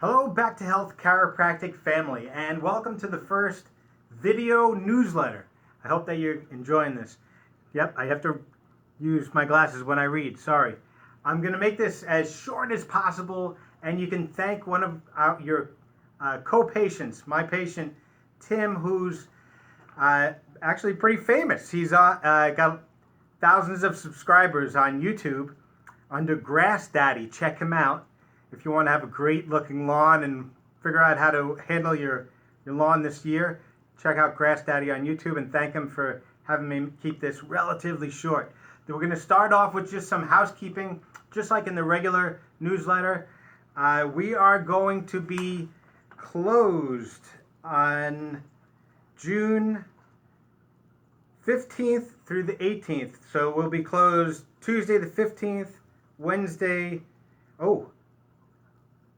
Hello, Back to Health Chiropractic family, and welcome to the first video newsletter. I hope that you're enjoying this. Yep, I have to use my glasses when I read, sorry. I'm going to make this as short as possible, and you can thank one of your co-patients, my patient, Tim, who's actually pretty famous. He's got thousands of subscribers on YouTube under Grass Daddy. Check him out if you want to have a great looking lawn and figure out how to handle your lawn this year. Check out Grass Daddy on YouTube and thank him for having me keep this relatively short. Then we're going to start off with just some housekeeping, just like in the regular newsletter. We are going to be closed on June 15th through the 18th. So we'll be closed Tuesday the 15th, Wednesday,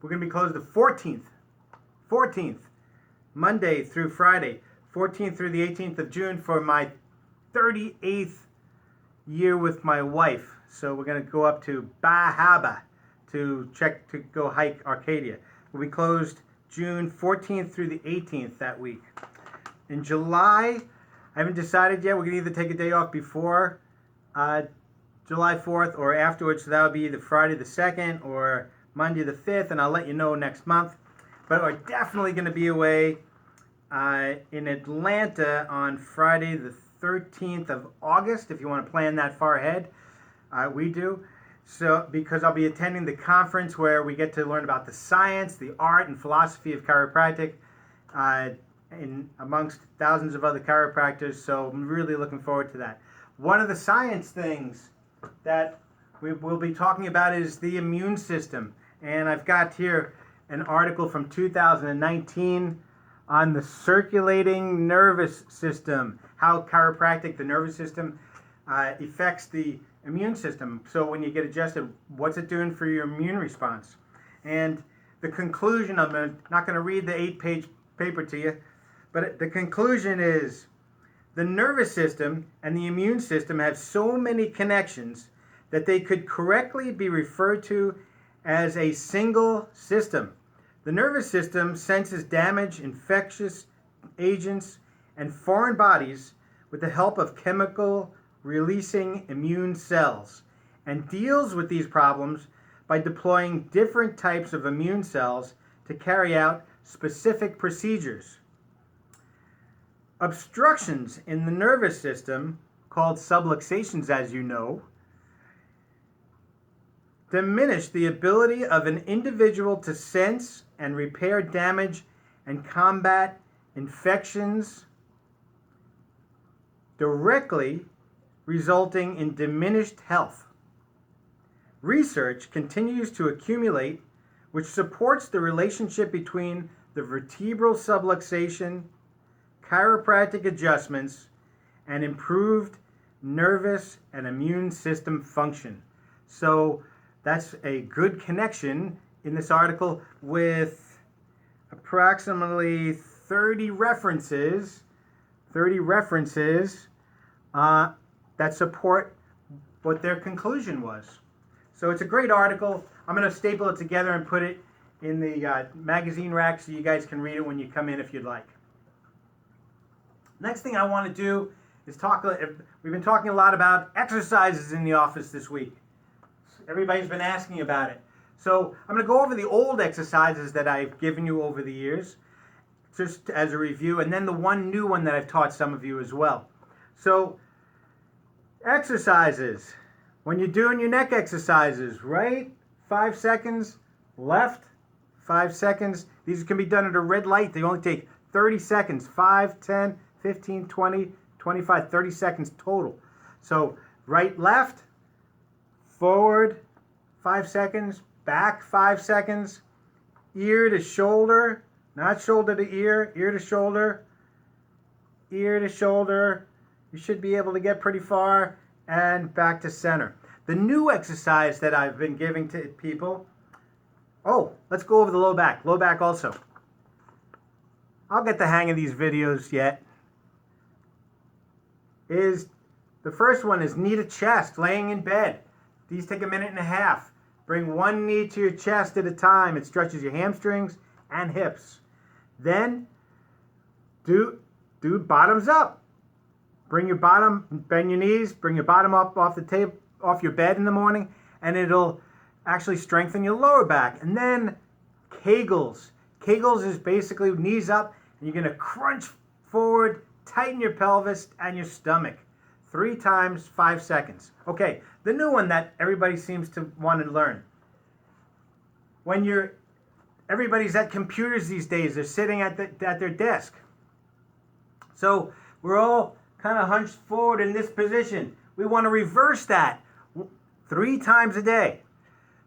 we're going to be closed the 14th, Monday through Friday, 14th through the 18th of June for my 38th year with my wife. So we're going to go up to Bahaba to go hike Arcadia. We'll be closed June 14th through the 18th that week. In July, I haven't decided yet. We're going to either take a day off before July 4th or afterwards. So that would be either Friday the 2nd or Monday the 5th, and I'll let you know next month. But we're definitely going to be away in Atlanta on Friday the 13th of August, if you want to plan that far ahead. We do. So, because I'll be attending the conference where we get to learn about the science, the art, and philosophy of chiropractic amongst thousands of other chiropractors. So I'm really looking forward to that. One of the science things that we will be talking about is the immune system. And I've got here an article from 2019 on the circulating nervous system, how chiropractic, the nervous system, affects the immune system. So when you get adjusted, what's it doing for your immune response? And the conclusion, I'm not going to read the 8-page paper to you, but the conclusion is the nervous system and the immune system have so many connections that they could correctly be referred to as a single system. The nervous system senses damage, infectious agents, and foreign bodies with the help of chemical releasing immune cells and deals with these problems by deploying different types of immune cells to carry out specific procedures. Obstructions in the nervous system, called subluxations as you know, diminish the ability of an individual to sense and repair damage and combat infections, directly resulting in diminished health. Research continues to accumulate which supports the relationship between the vertebral subluxation, chiropractic adjustments, and improved nervous and immune system function. So that's a good connection in this article with approximately 30 references that support what their conclusion was. So it's a great article. I'm going to staple it together and put it in the magazine rack so you guys can read it when you come in if you'd like. Next thing I want to do is we've been talking a lot about exercises in the office this week. Everybody's been asking about it. So I'm going to go over the old exercises that I've given you over the years, just as a review, and then the one new one that I've taught some of you as well. So exercises. When you're doing your neck exercises, right? 5 seconds, left, 5 seconds. These can be done at a red light. They only take 30 seconds, 5, 10, 15, 20, 25, 30 seconds total. So right, left, forward, 5 seconds, back 5 seconds, ear to shoulder, not shoulder to ear, ear to shoulder, ear to shoulder. You should be able to get pretty far, and back to center. The new exercise that I've been giving to people, let's go over the low back. Low back also. I'll get the hang of these videos yet. The first one is knee to chest, laying in bed. These take a minute and a half. Bring one knee to your chest at a time. It stretches your hamstrings and hips. Then do bottoms up. Bend your knees, bring your bottom up off the table, off your bed in the morning, and it'll actually strengthen your lower back. And then Kegels. Kegels is basically knees up, and you're going to crunch forward, tighten your pelvis and your stomach. 3 times, 5 seconds. Okay, the new one that everybody seems to want to learn. Everybody's at computers these days. They're sitting at their desk. So we're all kind of hunched forward in this position. We want to reverse that 3 times a day.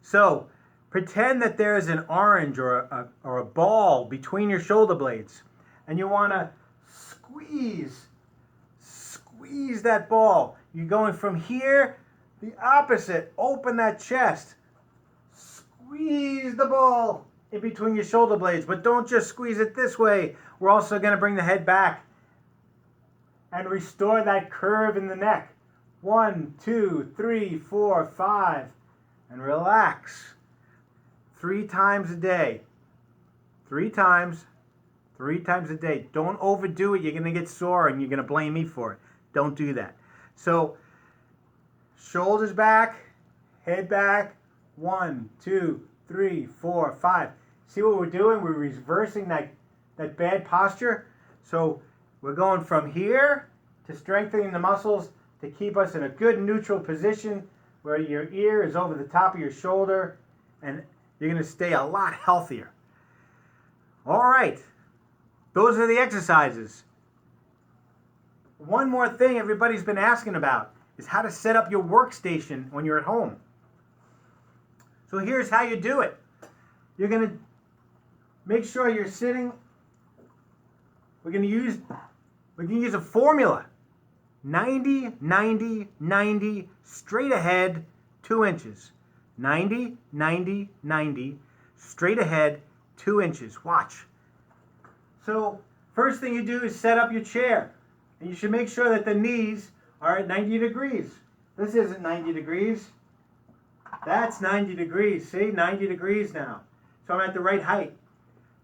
So pretend that there is an orange or a ball between your shoulder blades, and you want to squeeze that ball. You're going from here, the opposite. Open that chest. Squeeze the ball in between your shoulder blades, but don't just squeeze it this way. We're also going to bring the head back and restore that curve in the neck. 1, 2, 3, 4, 5, and relax. 3 times a day. 3 times a day. Don't overdo it. You're going to get sore and you're going to blame me for it. Don't do that. So, shoulders back, head back. 1, 2, 3, 4, 5. See what we're doing? We're reversing that bad posture. So we're going from here to strengthening the muscles to keep us in a good neutral position where your ear is over the top of your shoulder, and you're going to stay a lot healthier. All right. Those are the exercises. One more thing everybody's been asking about is how to set up your workstation when you're at home. So here's how you do it. You're going to make sure you're sitting. We're going to use a formula. 90, 90, 90, straight ahead, 2 inches. 90, 90, 90, straight ahead, 2 inches. Watch. So first thing you do is set up your chair. And you should make sure that the knees are at 90 degrees. This isn't 90 degrees. That's 90 degrees. See, 90 degrees now. So I'm at the right height.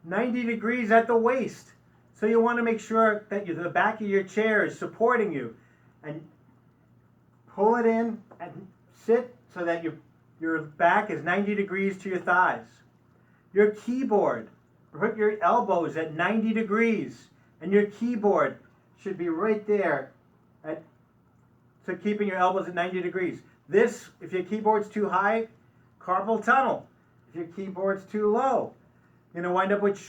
90 degrees at the waist. So you want to make sure that the back of your chair is supporting you. And pull it in and sit so that your back is 90 degrees to your thighs. Your keyboard, put your elbows at 90 degrees. And your keyboard should be right there, so keeping your elbows at 90 degrees. This, if your keyboard's too high, carpal tunnel. If your keyboard's too low, you're going to wind up with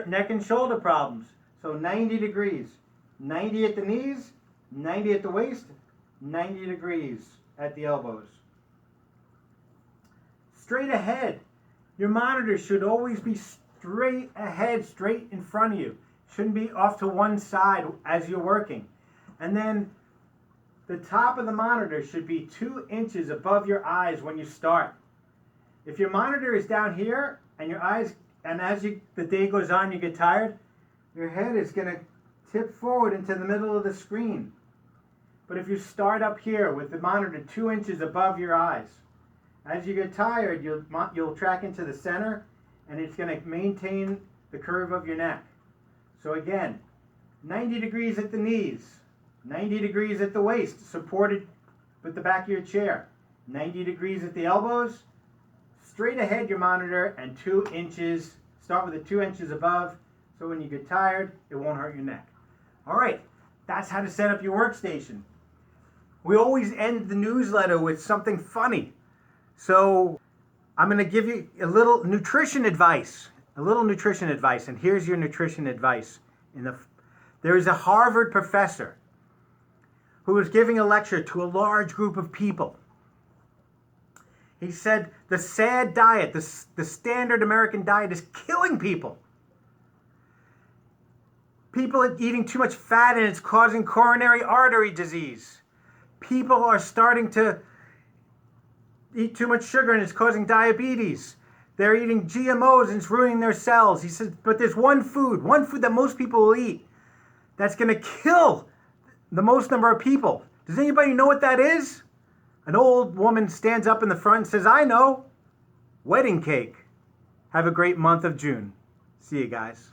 neck and shoulder problems. So 90 degrees. 90 at the knees, 90 at the waist, 90 degrees at the elbows. Straight ahead. Your monitor should always be straight ahead, straight in front of you. Shouldn't be off to one side as you're working. And then the top of the monitor should be 2 inches above your eyes when you start. If your monitor is down here and your eyes, and as the day goes on you get tired, your head is going to tip forward into the middle of the screen. But if you start up here with the monitor 2 inches above your eyes, as you get tired, you'll track into the center, and it's going to maintain the curve of your neck. So again, 90 degrees at the knees, 90 degrees at the waist, supported with the back of your chair, 90 degrees at the elbows, straight ahead your monitor, and 2 inches, start with the 2 inches above, so when you get tired, it won't hurt your neck. All right, that's how to set up your workstation. We always end the newsletter with something funny. So I'm going to give you a little nutrition advice. And here's your nutrition advice. There is a Harvard professor who was giving a lecture to a large group of people. He said the SAD diet, the standard American diet, is killing people. People are eating too much fat and it's causing coronary artery disease. People are starting to eat too much sugar and it's causing diabetes. They're eating GMOs and it's ruining their cells. He says, but there's one food that most people will eat that's going to kill the most number of people. Does anybody know what that is? An old woman stands up in the front and says, I know. wedding cake. Have a great month of June. See you guys.